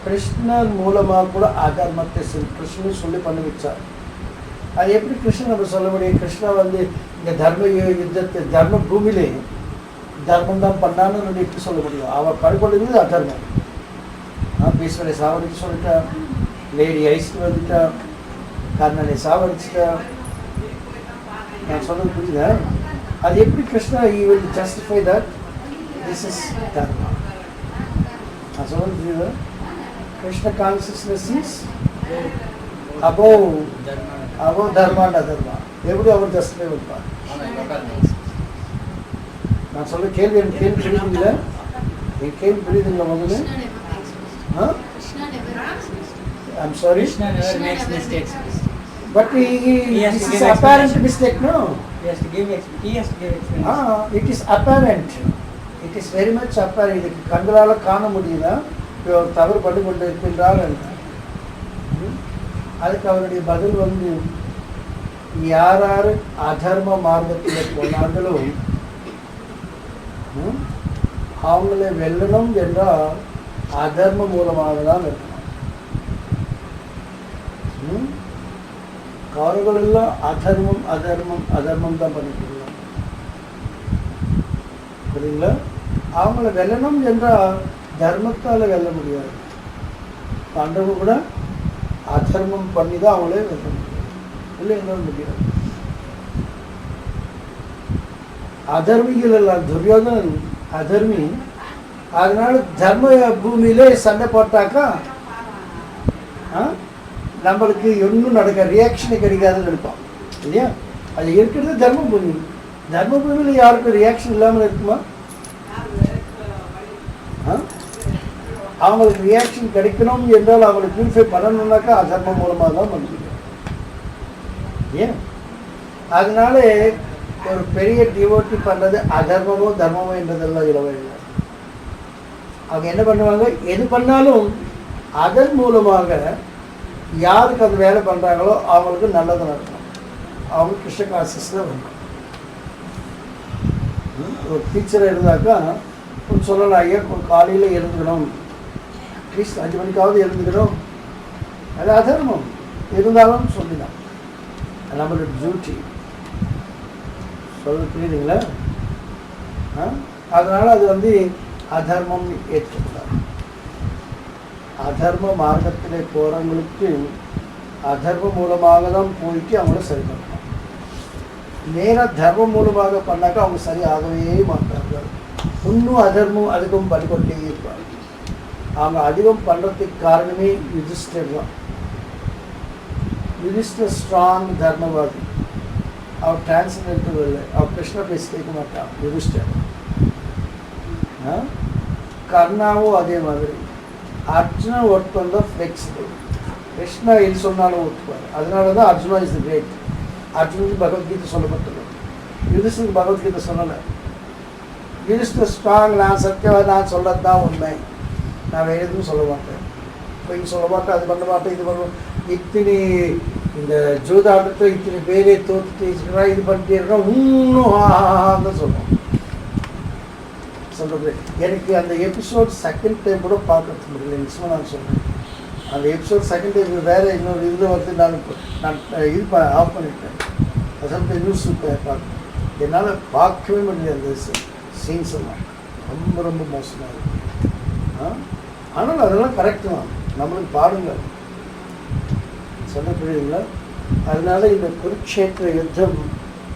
கிருஷ்ணர் மூலமாக கூட அதர்மத்தை கிருஷ்ணன் சொல்லி பண்ணி வச்சார். அது எப்படி கிருஷ்ணன் நம்ம சொல்ல முடியும்? கிருஷ்ணா இந்த தர்ம யுத்தத்தை தர்ம பூமியிலே தர்மம் தான் பண்ணான்னு நம்ம எப்படி சொல்ல முடியும்? அவர் படுகொடுங்கிறது அதர்மம். பீஸ்வரை சாவடிச்சு சொல்லிட்டா, லேடி ஐஸ்க்கு வந்துட்டா, கர்ணனை சாவடிச்சுட்டா. நான் சொல்றது புரியுதா? அது எப்படி Krishna he will justify that this is dharma? நான் சொல்றது புரியுதா? Krishna consciousness is above dharma and adharma. எப்படி அவர் ஜஸ்டிஃபை பண்ணுவார்? நான் சொல்ல கேள்வி புரியுதுங்களா? என் கேள்வி புரியுதுங்களா? முதல்ல I'm sorry. Krishna never makes mistakes. But this is apparent mistake, no? He has to give explanation. It is apparent. It is very much apparent. இதுக்கு கண்களால் காண முடியுதா இவர் தவறு பண்ணி கொண்டு இருக்கின்றார் என்று. அதுக்கு அவருடைய பதில் யார் யார் அதர்ம மார்க்கத்தில் போனார்களோ அவங்களை வெல்லணும் என்றால் அதர்ம மூலமாக தான் இருக்கணும். கௌரவர்கள் எல்லாம் அதர்மம் தான் பண்ணிக்கிறாங்க. புரியுங்களா? அவங்கள வெல்லணும் என்றால் தர்மத்தால் வெல்ல முடியாது. பாண்டவங்க கூட அதர்மம் பண்ணி தான் அவங்களே வெல்ல முடியாது. இல்லை என்ன முடியாது. அதர்மிகள் எல்லாம் துரியோதனன் அதர்மி. அதனால தர்ம பூமியிலே சண்டை போட்டாக்கா நம்மளுக்கு ஒன்றும் நடக்க ரியாக்ஷனே கிடைக்காதுன்னு நினைப்பான் இல்லையா? அது இருக்கிறது தர்ம பூமி. தர்ம பூமியில் யாருக்கும் ரியாக்ஷன் இல்லாமல் இருக்குமா? அவங்களுக்கு ரியாக்ஷன் கிடைக்கணும் என்றால் அவங்களுக்கு பியூரிஃபை பண்ணணும்னாக்கா அதர்மம் மூலமாக தான் பண்ணிக்கிறோம். ஏன்? அதனால ஒரு பெரிய டிவோட்டி பண்ணுறது அதர்மமோ தர்மமோ என்றதெல்லாம் இல்லவே இல்லை. அவங்க என்ன பண்ணுவாங்க? எது பண்ணாலும் அதன் மூலமாக யாருக்கு அது வேலை பண்ணுறாங்களோ அவங்களுக்கு நல்லது நடக்கும். அவங்க கிருஷ்ண கான்சியஸில் வரணும். ஒரு டீச்சரை இருந்தாக்கா கொஞ்சம் சொல்லலாம், ஐயா காலையில் எழுந்துக்கணும், அட்லீஸ்ட் 5 மணிக்காவது எழுந்துக்கணும். அது அதர்மம் இருந்தாலும் சொல்லிடலாம், நம்மளோட டியூட்டி. சொல்ல புரியுதுங்களா? அதனால் அது அதர்மம் ஏற்றுக்கூடாது. அதர்ம மார்க்கத்தில் போகிறவங்களுக்கு அதர்மம் மூலமாக தான் போயிட்டு அவங்கள சரி பண்ணணும். நேராக தர்மம் மூலமாக பண்ணாக்கா அவங்க சரியாகவே மாட்டார்கள். இன்னும் அதர்மம் அதிகம் பண்ணிக்கொண்டே இருப்பாங்க. அவங்க அதிகம் பண்ணுறதுக்கு காரணமே யுதிஷ்டர் தான். யுதிஷ்டர் ஸ்ட்ராங் தர்மவாதி. அவர் டிரான்ஸ்ஜெண்டர் இல்லை, அவர் கிருஷ்ண பேசி கேட்க மாட்டான் யுதிஷ்டர். கர்ணாவும் அதே மாதிரி. அர்ஜுனா ஒர்க் பண்ண ஃப்ளெக்சிபிள். கிருஷ்ணா எது சொன்னாலும் ஒத்துப்பார். அதனால தான் அர்ஜுனா இஸ் தி கிரேட். அர்ஜுனுக்கு பகவத்கீதை சொல்லப்பட்டது, யுதிஷ்டருக்கு பகவத்கீதை சொல்லலை. யுதிஷ்டர் ஸ்ட்ராங், நான் சத்தியவாதி, நான் சொல்கிறது தான் உண்மை, நான் வேறு எதுவும் சொல்ல மாட்டேன், போய் சொல்ல மாட்டேன், அது பண்ண மாட்டேன், இது பண்ண. இத்தனை இந்த ஜூதாட்டத்தை இத்தனை பேரே தோத்துட்டு இருக்கிறா, இது பண்ணிட்டே இருக்கா, இன்னும் தான் சொல்லுவோம் சொல்கிறது. எனக்கு அந்த எபிசோட் செகண்ட் டைம் கூட பார்க்கறது முடியல. நிச்சயமாக நான் சொல்கிறேன், அந்த எபிசோட் செகண்ட் டைம் வேறு இன்னொரு இதில் நான் இது ஆஃப் பண்ணிட்டேன். அது நியூஸ் பார்க்க என்னால் பார்க்கவே முடியல. அந்த சீன்ஸ் எல்லாம் ரொம்ப ரொம்ப மோசமாக இருக்குது. ஆனால் அதெல்லாம் கரெக்டு தான், நம்மளுக்கு பாருங்கள் சொல்ல புரியுதுங்களா? அதனால இந்த குருக்ஷேத்திர யுத்தம்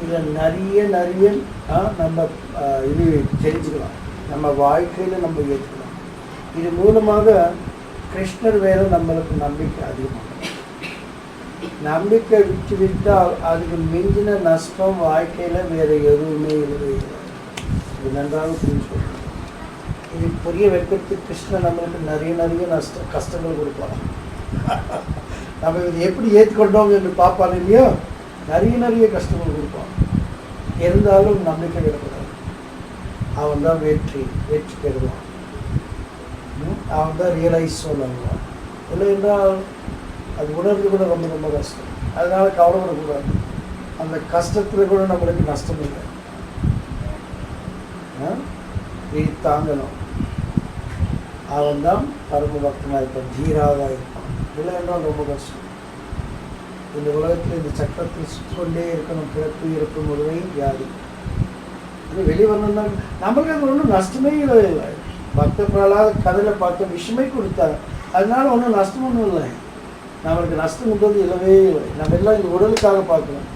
இதில் நிறைய நம்ம இது தெரிஞ்சுக்கலாம், நம்ம வாழ்க்கையில் நம்ம ஏற்றுக்கலாம். இது மூலமாக கிருஷ்ணர் வேறு நம்மளுக்கு நம்பிக்கை அதிகமாக. நம்பிக்கை விட்டுவிட்டால் அதுக்கு மிஞ்சின நஷ்டம் வாழ்க்கையில் வேறு எதுவுமே இல்லை. இது நன்றாக புரிஞ்சுக்கணும். இது புரிய வைக்கிறதுக்கு கிருஷ்ணர் நம்மளுக்கு நிறைய கஷ்டங்கள் கொடுப்பாங்க. நம்ம இது எப்படி ஏற்றுக்கொண்டோம் என்று பார்ப்பாங்க இல்லையோ, நிறைய கஷ்டங்கள் கொடுப்பான். இருந்தாலும் நம்பிக்கை விடக்கூடாது. அவன் தான் வெற்றி பெறுவான். அவன் தான் ரியலைஸ் சொல்லுவான். இல்லை என்றால் அது உணர்வு கூட ரொம்ப கஷ்டம். அதனால் கவலைப்படக்கூடாது. அந்த கஷ்டத்தில் கூட நம்மளுக்கு நஷ்டம் இல்லை. இது தாங்கணும். அவன் தான் பரம பக்தனாக இருப்பான், தீராவாக இருப்பான். இல்லை என்றால் ரொம்ப கஷ்டம். இந்த உலகத்தில் இந்த சக்கரத்தில் சுற்றி கொண்டே இருக்கணும், பிறப்பு இறப்பு முழுமை வியாதி. இது வெளிவரணும் தான். நம்மளுக்கு அது ஒன்றும் நஷ்டமே இல்லை. பக்த பிரகலாத கதையில் பார்த்த விஷயமே கொடுத்தாங்க, அதனால ஒன்றும் நஷ்டம் ஒன்றும் இல்லை. நம்மளுக்கு நஷ்டம்ன்றது இல்லவே இல்லை. நம்ம எல்லாம் இந்த உடலுக்காக பார்க்கணும்.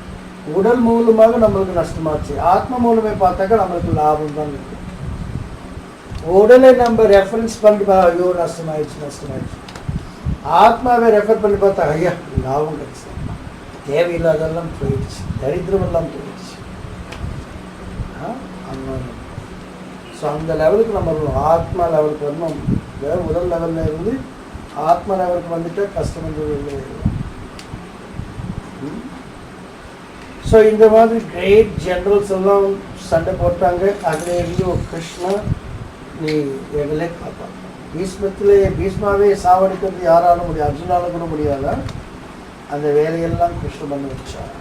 உடல் மூலமாக நம்மளுக்கு நஷ்டமாச்சு, ஆத்மா மூலமே பார்த்தாக்கா நம்மளுக்கு லாபம் தான் இருக்கு. உடலை நம்ம ரெஃபரன்ஸ் பண்ணி ஐயோ நஷ்டமாயிடுச்சு. ஆத்மாவை ரெஃபர் பண்ணி பார்த்தா ஐயா லாபம் கிடைச்சு, தேவையில்லாதெல்லாம் போயிடுச்சு, தரித்திரம் எல்லாம் போயிடுச்சு. ஸோ அந்த லெவலுக்கு நம்ம ஆத்மா லெவலுக்கு வரணும். வேறு உடல் லெவலில் இருந்து ஆத்மா லெவலுக்கு வந்துட்டு கஷ்டம்ன்றது இல்லை. ஸோ இந்த மாதிரி கிரேட் ஜெனரல்ஸ் எல்லாம் சண்டை போட்டாங்க. அதில் இருந்து ஒரு கிருஷ்ணா நீ எங்களே காப்பாற்ற. பீஷ்மாவே சாவடிக்கிறது யாராலும் முடியாது, அர்ஜுனால கூட முடியாத அந்த வேலையெல்லாம் கிருஷ்ணன் பண்ணி வச்சார்.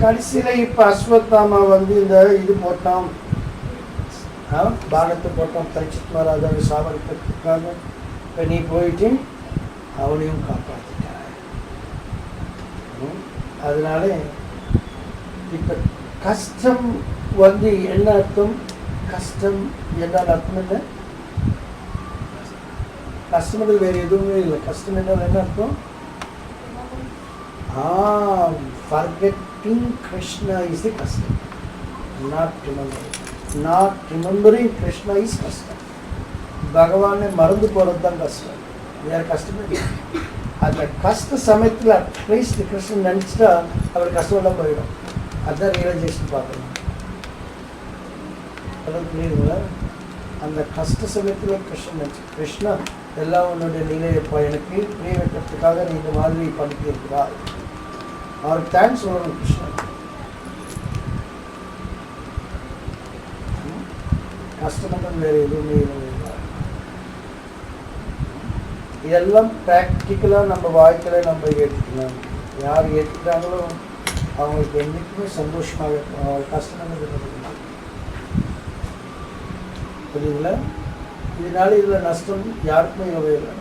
கடைசியில் இப்போ அஸ்வத்தாமா வந்து இந்த இது போட்டான், பானத்தை போட்டான், பரிச்சித் மகாராஜாவை சாவடிக்கிறதுக்காக. இப்போ நீ போயிட்டு அவனையும் காப்பாற்றிட்டார். அதனால இப்போ கஷ்டம் வந்து என்ன அர்த்தம்? கஷ்டம் என்றால் அர்த்தம் என்ன? கஷ்டம் வேறு எதுவுமே இல்லை. கஷ்டம் என்றால் என்ன அர்த்தம்? Forgetting Krishna is the custom. Not remembering Krishna is custom. பகவானை மறந்து போகிறது தான் கஷ்டம், வேறு கஷ்டமே இல்லை. அந்த கஷ்ட சமயத்தில் அட்லீஸ்ட் கிருஷ்ணன் நினச்சிட்டா அவர் கஷ்டமெல்லாம் போயிடும். அதுதான் ரியலைசேஷன் பார்க்கணும். அதான் புரியுதுங்களா? அந்த கஷ்ட சமயத்தில் கிருஷ்ணன் நினச்சி, கிருஷ்ணா எல்லாம் உன்னுடைய நிலையப்பா, எனக்கு புரிய வைக்கிறதுக்காக நீ இந்த மாதிரி பண்ணிட்டு இருக்கிறார். அவருக்கு தேங்க்ஸ் சொல்லணும் கிருஷ்ணன். கஷ்டமன்றம் வேறு எதுவுமே இல்லை. இதெல்லாம் ப்ராக்டிக்கலாக நம்ம வாழ்க்கையில் நம்ம ஏற்றுக்கலாம். யார் ஏற்றுக்கிறாங்களோ அவங்களுக்கு என்றைக்குமே சந்தோஷமாக இருக்கும். அவங்க கஷ்டமானது புரியுதுங்களா? இதனால இதில் நஷ்டம் யாருக்குமே இல்லவே இல்லை.